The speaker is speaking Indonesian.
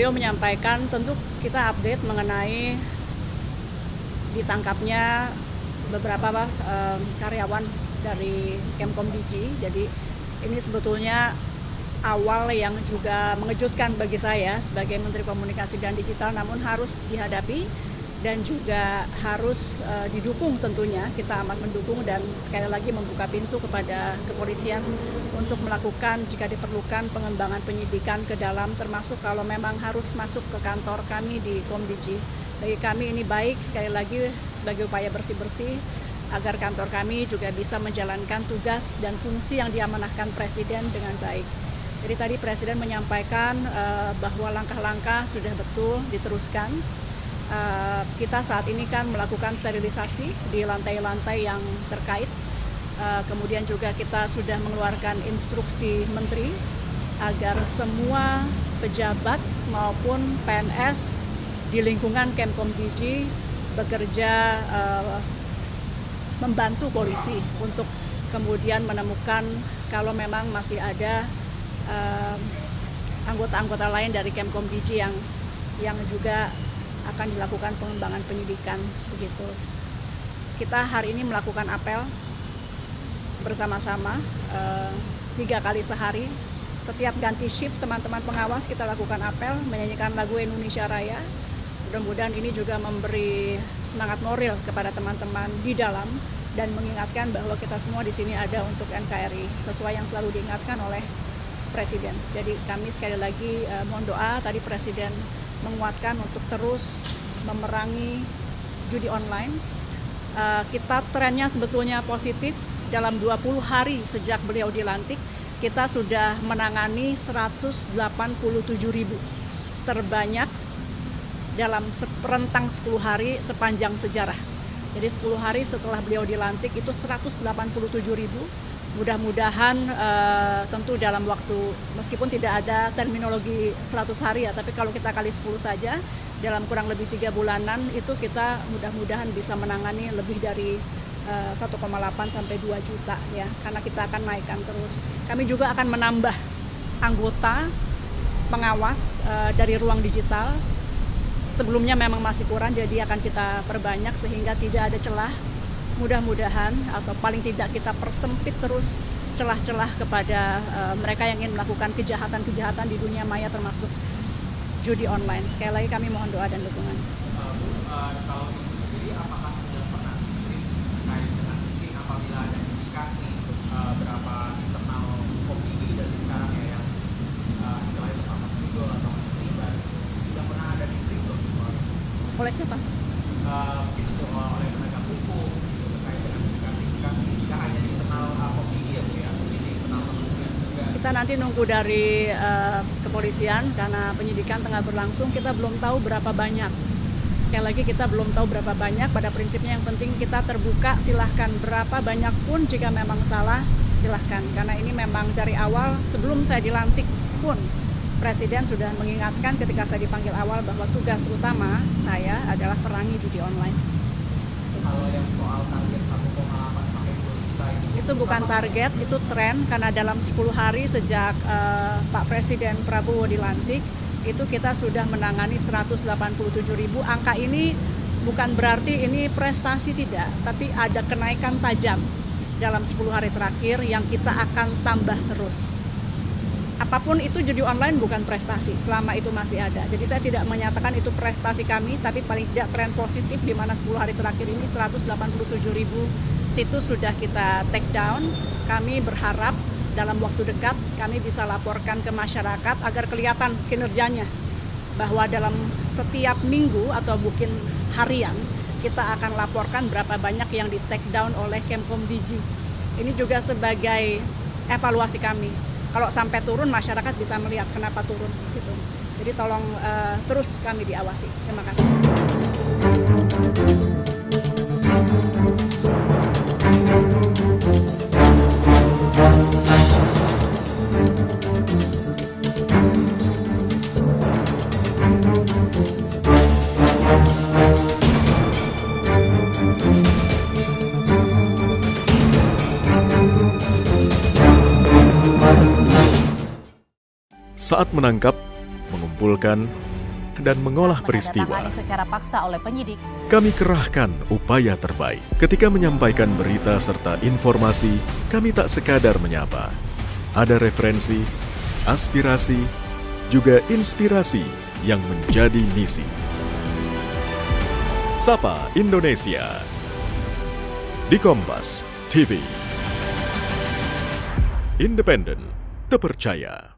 Beliau menyampaikan tentu kita update mengenai ditangkapnya beberapa karyawan dari Kemkom.Digi. Jadi ini sebetulnya awal yang juga mengejutkan bagi saya sebagai Menteri Komunikasi dan Digital, namun harus dihadapi dan juga harus didukung tentunya. Kita amat mendukung dan sekali lagi membuka pintu kepada kepolisian untuk melakukan jika diperlukan pengembangan penyidikan ke dalam, termasuk kalau memang harus masuk ke kantor kami di Kom.Digi. Bagi kami ini baik sekali lagi sebagai upaya bersih-bersih agar kantor kami juga bisa menjalankan tugas dan fungsi yang diamanahkan Presiden dengan baik. Jadi tadi Presiden menyampaikan bahwa langkah-langkah sudah betul diteruskan. Kita saat ini kan melakukan sterilisasi di lantai-lantai yang terkait. Kemudian juga kita sudah mengeluarkan instruksi Menteri agar semua pejabat maupun PNS di lingkungan Kemkom.Digi bekerja membantu polisi untuk kemudian menemukan kalau memang masih ada anggota-anggota lain dari Kemkom.Digi yang juga akan dilakukan pengembangan penyidikan begitu. Kita hari ini melakukan apel bersama-sama 3 kali sehari. Setiap ganti shift teman-teman pengawas kita lakukan apel menyanyikan lagu Indonesia Raya. Mudah-mudahan ini juga memberi semangat moral kepada teman-teman di dalam dan mengingatkan bahwa kita semua di sini ada untuk NKRI sesuai yang selalu diingatkan oleh Presiden. Jadi kami sekali lagi mohon doa, tadi Presiden menguatkan untuk terus memerangi judi online. Kita trennya sebetulnya positif. Dalam 20 hari sejak beliau dilantik, kita sudah menangani 187.000, terbanyak dalam rentang 10 hari sepanjang sejarah. Jadi 10 hari setelah beliau dilantik itu 187.000. Mudah-mudahan tentu dalam waktu, meskipun tidak ada terminologi 100 hari ya, tapi kalau kita kali 10 saja, dalam kurang lebih 3 bulanan itu kita mudah-mudahan bisa menangani lebih dari 1,8 sampai 2 juta ya, karena kita akan naikkan terus. Kami juga akan menambah anggota pengawas dari ruang digital. Sebelumnya memang masih kurang, jadi akan kita perbanyak sehingga tidak ada celah. Mudah-mudahan atau paling tidak kita persempit terus celah-celah kepada mereka yang ingin melakukan kejahatan-kejahatan di dunia maya termasuk judi online. Sekali lagi kami mohon doa dan dukungan. Kalau itu sendiri apakah sudah pernah dikirim terkait dengan mungkin apabila ada indikasi berapa internal Kom.Digi dari sekarang ya yang istilahnya terpapar juga atau terlibat, sudah pernah ada dikirim belum soalnya? Oleh siapa? Mungkin itu oleh penegak hukum terkait dengan indikasi tidak hanya di internal Kom.Digi ya Bu ya, mungkin di internal kementerian juga. Kita nanti nunggu dari kepolisian karena penyidikan tengah berlangsung, kita belum tahu berapa banyak. Sekali lagi kita belum tahu berapa banyak, pada prinsipnya yang penting kita terbuka, silahkan berapa banyak pun jika memang salah silahkan. Karena ini memang dari awal sebelum saya dilantik pun Presiden sudah mengingatkan ketika saya dipanggil awal bahwa tugas utama saya adalah perangi judi online. Kalau yang soal target 1,8 sampai 2 juta Itu bukan target, itu tren karena dalam 10 hari sejak Pak Presiden Prabowo dilantik, itu kita sudah menangani 187.000. Angka ini bukan berarti ini prestasi tidak, tapi ada kenaikan tajam dalam 10 hari terakhir yang kita akan tambah terus. Apapun itu judi online bukan prestasi selama itu masih ada. Jadi saya tidak menyatakan itu prestasi kami, tapi paling tidak tren positif di mana 10 hari terakhir ini 187.000 situs sudah kita take down. Kami berharap dalam waktu dekat kami bisa laporkan ke masyarakat agar kelihatan kinerjanya. Bahwa dalam setiap minggu atau mungkin harian kita akan laporkan berapa banyak yang di take down oleh Kemkom.Digi. Ini juga sebagai evaluasi kami. Kalau sampai turun, masyarakat bisa melihat kenapa turun gitu. Jadi tolong terus kami diawasi. Terima kasih. Saat menangkap, mengumpulkan, dan mengolah peristiwa. Menandatangani secara paksa oleh penyidik. Kami kerahkan upaya terbaik. Ketika menyampaikan berita serta informasi, kami tak sekadar menyapa. Ada referensi, aspirasi, juga inspirasi yang menjadi misi. Sapa Indonesia di Kompas TV. Independen, terpercaya.